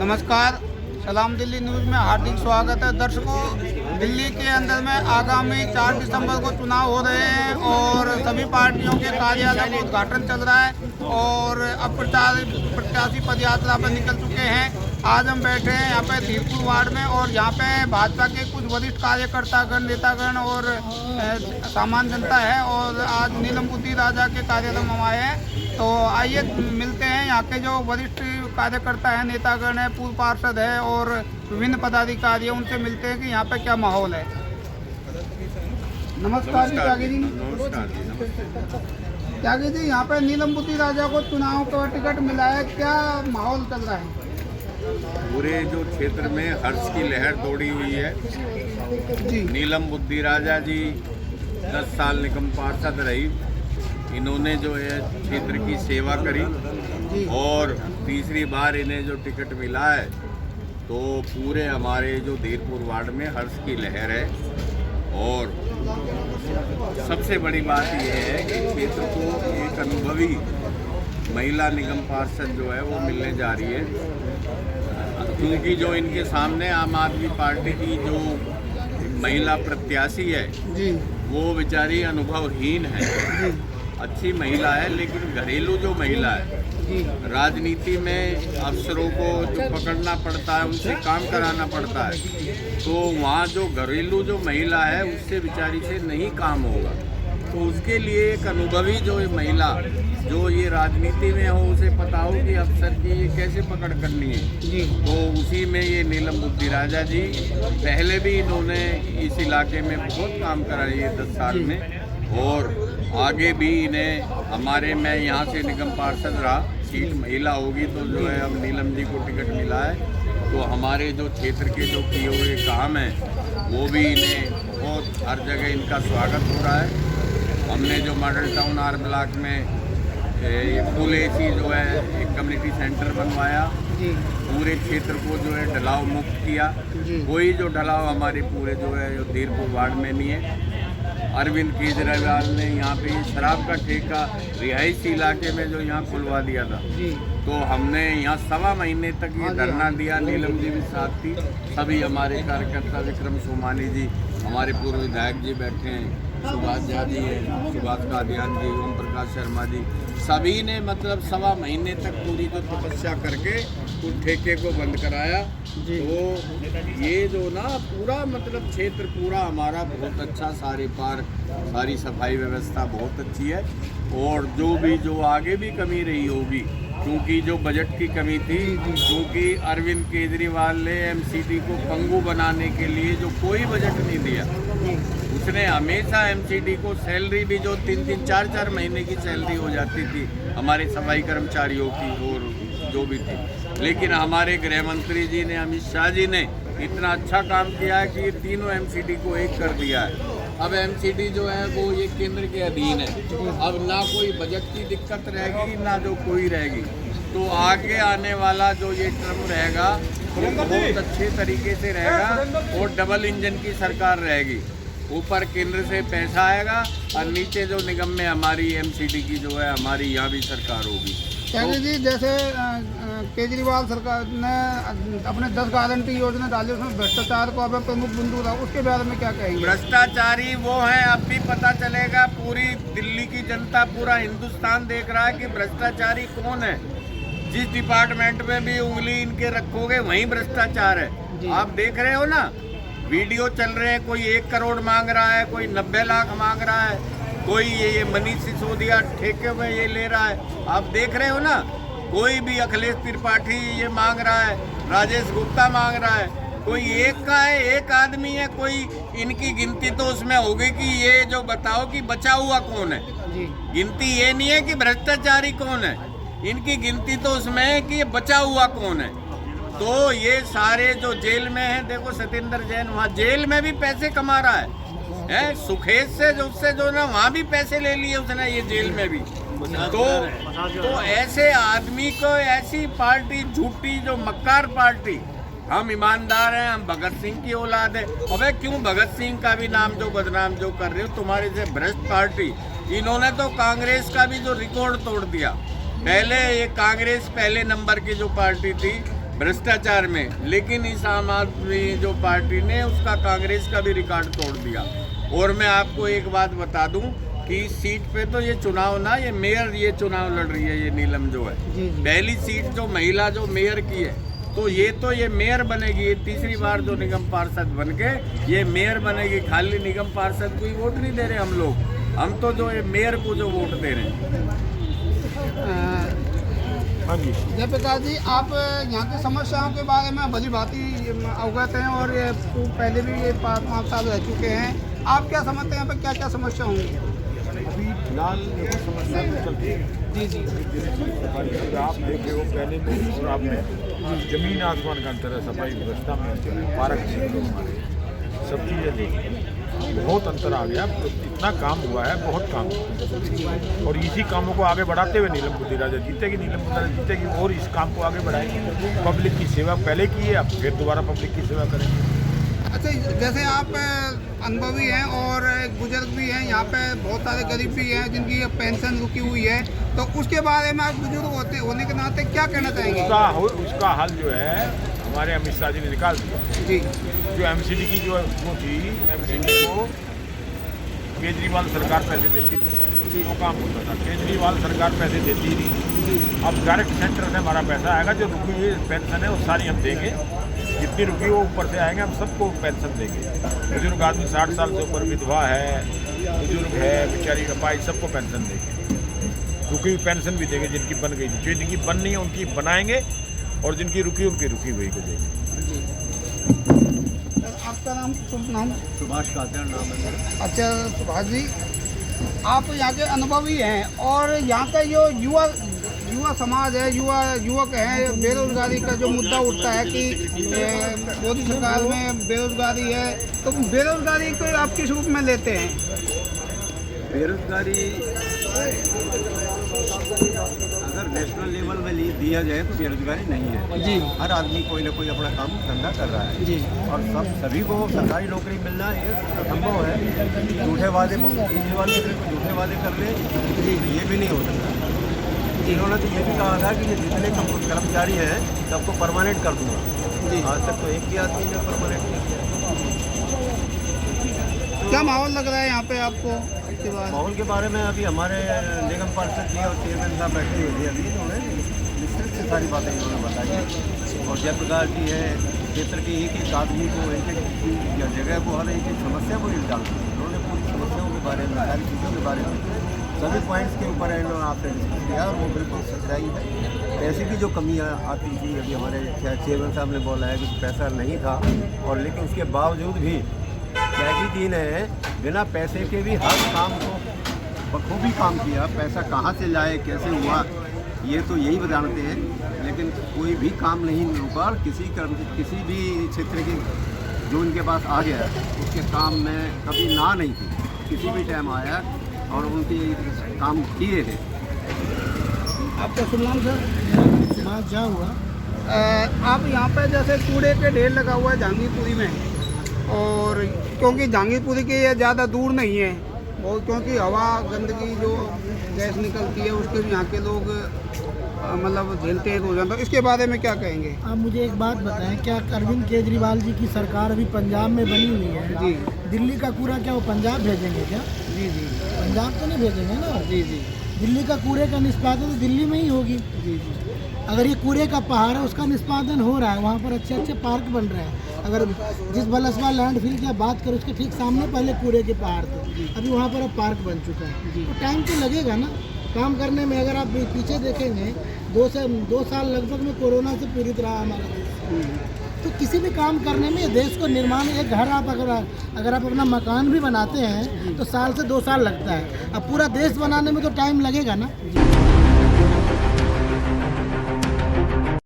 नमस्कार, सलाम दिल्ली न्यूज़ में हार्दिक स्वागत है। दर्शकों, दिल्ली के अंदर में आगामी 4 दिसंबर को चुनाव हो रहे हैं और सभी पार्टियों के कार्यालय का उद्घाटन चल रहा है और अब प्रत्याशी पदयात्रा पर निकल चुके हैं। आज हम बैठे हैं यहाँ पे धीरपुर वार्ड में और यहाँ पे भाजपा के कुछ वरिष्ठ कार्यकर्तागण, नेतागण और सामान्य जनता है और आज नीलम बुद्धि राजा के कार्यालय में हम आए हैं। तो आइए मिलते हैं यहाँ के जो वरिष्ठ कार्यकर्ता हैं, नेतागण हैं, पूर्व पार्षद है और विभिन्न पदाधिकारी हैं, उनसे मिलते हैं कि यहाँ पे क्या माहौल है। नमस्कार जी त्यागी जी। त्यागी जी, यहाँ पे नीलम बुद्धि राजा को चुनाव का टिकट मिला है, क्या माहौल चल रहा है? पूरे जो क्षेत्र में हर्ष की लहर दौड़ी हुई है जी। नीलम बुद्धि राजा जी 10 साल निगम पार्षद रही। इन्होंने जो है क्षेत्र की सेवा करी और तीसरी बार इन्हें जो टिकट मिला है तो पूरे हमारे जो धीरपुर वार्ड में हर्ष की लहर है। और सबसे बड़ी बात यह है कि क्षेत्र को एक अनुभवी महिला निगम पार्षद जो है वो मिलने जा रही है, क्योंकि जो इनके सामने आम आदमी पार्टी की जो महिला प्रत्याशी है वो बेचारी अनुभवहीन है। अच्छी महिला है लेकिन घरेलू जो महिला है, राजनीति में अफसरों को जो पकड़ना पड़ता है, उनसे काम कराना पड़ता है, तो वहाँ जो घरेलू जो महिला है उससे बेचारी से नहीं काम होगा। तो उसके लिए एक अनुभवी जो महिला जो ये राजनीति में हो, उसे पता हो कि अफसर की ये कैसे पकड़ करनी है। तो उसी में ये नीलम बुद्धि राजा जी, पहले भी इन्होंने इस इलाके में बहुत काम करा है 10 साल में और आगे भी इन्हें हमारे, मैं यहाँ से निगम पार्षद रहा, सीट महिला होगी तो जो है अब नीलम जी को टिकट मिला है तो हमारे जो क्षेत्र के जो किए हुए काम हैं वो भी इन्हें बहुत हर जगह इनका स्वागत हो रहा है। हमने जो मॉडल टाउन आर ब्लॉक में ये फुल एसी जो है एक कम्युनिटी सेंटर बनवाया, पूरे क्षेत्र को जो है ढलाव मुक्त किया। कोई जो ढलाव हमारे पूरे जो है धीरपुर वार्ड में नहीं है। अरविंद केजरीवाल ने यहाँ पे शराब का ठेका रिहायशी इलाके में जो यहाँ खुलवा दिया था, तो हमने यहाँ 1.25 महीने तक ये धरना दिया। नीलम जी भी साथ थी, सभी हमारे कार्यकर्ता, विक्रम सोमानी जी, हमारे पूर्व विधायक जी बैठे हैं, सुभाष झा जी हैं, सुभाष कादियान जी, ओम प्रकाश शर्मा जी, सभी ने मतलब 1.25 महीने तक पूरी जो तपस्या करके उस ठेके को बंद कराया। तो ये जो ना पूरा मतलब क्षेत्र पूरा हमारा बहुत अच्छा, सारे पार्क, सारी सफाई व्यवस्था बहुत अच्छी है। और जो आगे भी कमी रही होगी, क्योंकि जो बजट की कमी थी, क्योंकि अरविंद केजरीवाल ने एमसीडी को पंगु बनाने के लिए जो कोई बजट नहीं दिया, उसने हमेशा एमसीडी को सैलरी भी जो 3-3, 4-4 महीने की सैलरी हो जाती थी हमारे सफाई कर्मचारियों की और जो भी थी, लेकिन हमारे गृह मंत्री जी ने, अमित शाह जी ने इतना अच्छा काम किया है कि ये तीनों एमसीडी को एक कर दिया है। अब एमसीडी जो है वो ये केंद्र के अधीन है, अब ना कोई बजट की दिक्कत रहेगी ना जो कोई रहेगी। तो आगे आने वाला जो ये टर्म रहेगा वो बहुत अच्छे तरीके से रहेगा और डबल इंजन की सरकार रहेगी। ऊपर केंद्र से पैसा आएगा और नीचे जो निगम में हमारी एमसीडी की जो है हमारी यहाँ भी सरकार होगी। त्यागी जी, जैसे केजरीवाल सरकार ने अपने 10 गारंटी योजना डाली, उसमें भ्रष्टाचार को अब प्रमुख बिंदु रहा, उसके बारे में क्या कहेंगे? भ्रष्टाचारी वो हैं, अब भी पता चलेगा। पूरी दिल्ली की जनता, पूरा हिंदुस्तान देख रहा है कि भ्रष्टाचारी कौन है। जिस डिपार्टमेंट में भी उंगली इनके रखोगे वहीं भ्रष्टाचार है। आप देख रहे हो ना, वीडियो चल रहे हैं, कोई 1 करोड़ मांग रहा है, कोई 90 लाख मांग रहा है, कोई ये मनीष सिसोदिया ठेके में ये ले रहा है। आप देख रहे हो ना, कोई भी अखिलेश त्रिपाठी ये मांग रहा है, राजेश गुप्ता मांग रहा है, कोई एक का है, एक आदमी है। कोई इनकी गिनती तो उसमें होगी कि ये जो बताओ कि बचा हुआ कौन है। गिनती ये नहीं है कि भ्रष्टाचारी कौन है, इनकी गिनती तो उसमें है कि ये बचा हुआ कौन है। तो ये सारे जो जेल में हैं, देखो सत्येंद्र जैन वहाँ जेल में भी पैसे कमा रहा है, सुखेश से जो उससे जो ना वहाँ भी पैसे ले लिए उसने, ये जेल में भी। तो ऐसे आदमी को, ऐसी पार्टी झूठी जो मक्कार पार्टी, हम ईमानदार हैं, हम भगत सिंह की औलाद है। अबे क्यों भगत सिंह का भी नाम जो बदनाम जो कर रहे हो, तुम्हारे से भ्रष्ट पार्टी। इन्होंने तो कांग्रेस का भी जो रिकॉर्ड तोड़ दिया। पहले ये कांग्रेस पहले नंबर की जो पार्टी थी, भ्रष्टाचार में, लेकिन इस आम आदमी जो पार्टी ने उसका कांग्रेस का भी रिकॉर्ड तोड़ दिया। और मैं आपको एक बात बता दूं कि इस सीट पे तो ये चुनाव ना, ये मेयर ये चुनाव लड़ रही है, ये नीलम जो है पहली सीट जो महिला जो मेयर की है, तो ये मेयर बनेगी। ये तीसरी बार जो निगम पार्षद बन के ये मेयर बनेगी। खाली निगम पार्षद को ही वोट नहीं दे रहे हम लोग, हम तो जो ये मेयर को जो वोट दे रहे हैं। हाँ जी जयप्रकाश जी, आप यहाँ की समस्याओं के बारे में भली भांति अवगत हैं और ये पहले भी ये 5 साल रह चुके हैं। आप क्या समझते हैं यहाँ पर क्या क्या समस्या होंगी? अभी फिलहाल देखो समस्या तो चलती है जी आप देखे हो पहले तो और आपने जमीन आसमान का अंतर है, सफाई व्यवस्था में अंतर है, पार्क क्षेत्र हमारे सब चीज़ें देखी बहुत अंतर आ गया। इतना काम हुआ है, बहुत काम हुआ है। और इसी कामों को आगे बढ़ाते हुए नीलम बुद्धि राजा जीतेगी, नीलम बुद्धि राजा जीतेगी और इस काम को आगे बढ़ाएंगे। पब्लिक की सेवा पहले की है, अब फिर दोबारा पब्लिक की सेवा करेंगे। अच्छा, जैसे आप अनुभवी हैं और बुजुर्ग भी हैं, यहाँ पे बहुत सारे गरीब भी हैं जिनकी पेंशन रुकी हुई है, तो उसके बारे में आप बुजुर्ग होने के नाते क्या कहना चाहेंगे? उसका हल जो है हमारे अमित शाह जी ने निकाल दिया जी। जो एमसीडी की जो वो थी, एमसीडी को केजरीवाल सरकार पैसे देती थी, वो काम होता था। केजरीवाल सरकार पैसे देती नहीं, अब डायरेक्ट सेंटर से हमारा पैसा आएगा। जो रुकी हुई पेंशन है वो सारी हम देंगे, जितनी रुकी वो ऊपर से आएंगे, हम सबको पेंशन देंगे। बुजुर्ग आदमी 60 साल से ऊपर, विधवा है, बुजुर्ग है, बेचारी अपाई, सबको पेंशन देंगे। रुकी हुई पेंशन भी देंगे जिनकी बन गई थी। जिनकी बन नहीं है उनकी बनाएंगे और जिनकी रुकी उनकी रुकी हुई को देंगे। आपका नाम? शुभ नाम? सुभाष कातर नाम है मेरा। अच्छा सुभाष जी, आप यहाँ के अनुभवी हैं और यहाँ का जो युवा समाज है, युवक हैं, बेरोजगारी का जो मुद्दा उठता है कि मोदी सरकार में बेरोजगारी है, तो बेरोजगारी को आप किस रूप में लेते हैं? बेरोजगारी अगर नेशनल लेवल में दिया जाए तो बेरोजगारी नहीं है जी। हर आदमी कोई ना कोई अपना काम धंधा कर रहा है जी। और सभी को सरकारी नौकरी मिलना ये असंभव है। झूठे वादे केजरीवाल को झूठे वादे कर ले ये भी नहीं हो सकता। इन्होंने तो ये भी कहा था कि जितने कर्मचारी हैं सबको परमानेंट कर दूंगा। आज तक तो एक भी आदमी ने परमानेंट नहीं किया। क्या माहौल लग रहा है यहाँ पे आपको? माहौल के बारे में अभी हमारे निगम पार्षद जी और चेयरमैन साहब बैठे हुए थे, अभी इन्होंने विस्तृत से सारी बातें इन्होंने बताई। और जयप्रकाश जी है, क्षेत्र के एक आदमी को एक जगह को हर एक समस्या को निकालते हैं। उन्होंने पूरी समस्याओं के बारे में, सारी चीज़ों के बारे में, सभी पॉइंट्स के ऊपर इन्होंने आपसे डिस्कस किया और वो बिल्कुल सच्चाई है। पैसे की जो कमियाँ आती थी, अभी हमारे चेयरमैन साहब ने बोला है कि पैसा नहीं था, और लेकिन उसके बावजूद भी त्यागी जी ने बिना पैसे के भी हर काम को बखूबी काम किया। पैसा कहाँ से लाए, कैसे हुआ, ये तो यही जानते हैं, लेकिन कोई भी काम नहीं रुका। किसी भी क्षेत्र के जो उनके पास आ गया उसके काम में कभी ना नहीं थी, किसी भी टाइम आया और उनके काम किए थे। आपका शुभ नाम सर? क्या हुआ? आप यहाँ पे जैसे कूड़े के ढेर लगा हुआ है जहांगीरपुरी में, और क्योंकि जहांगीरपुरी के ये ज़्यादा दूर नहीं है बहुत, क्योंकि हवा गंदगी जो गैस निकलती है उसके भी यहाँ के लोग मतलब झेलते हैं रोजाना। तो इसके बारे में क्या कहेंगे आप? मुझे एक बात बताएं, क्या अरविंद केजरीवाल जी की सरकार अभी पंजाब में बनी हुई है जी, दिल्ली का कूड़ा क्या वो पंजाब भेजेंगे क्या? जी जी, पंजाब तो नहीं भेजेंगे ना। जी जी, दिल्ली का कूड़े का निष्पादन तो दिल्ली में ही होगी। जी जी। अगर ये कूड़े का पहाड़ है उसका निष्पादन हो रहा है, वहाँ पर अच्छे अच्छे पार्क बन रहे हैं। अगर जिस बलसवा लैंड फिल की बात करें उसके ठीक सामने पहले कूड़े के पहाड़ थे, अभी वहाँ पर अब पार्क बन चुका है। तो टाइम तो लगेगा ना काम करने में। अगर आप पीछे देखेंगे 2 साल लगभग में कोरोना से पीड़ित रहा हमारा देश। तो किसी भी काम करने में देश को निर्माण, एक घर आप अगर आप अपना मकान भी बनाते हैं तो साल से 2 साल लगता है। अब पूरा देश बनाने में तो टाइम लगेगा ना।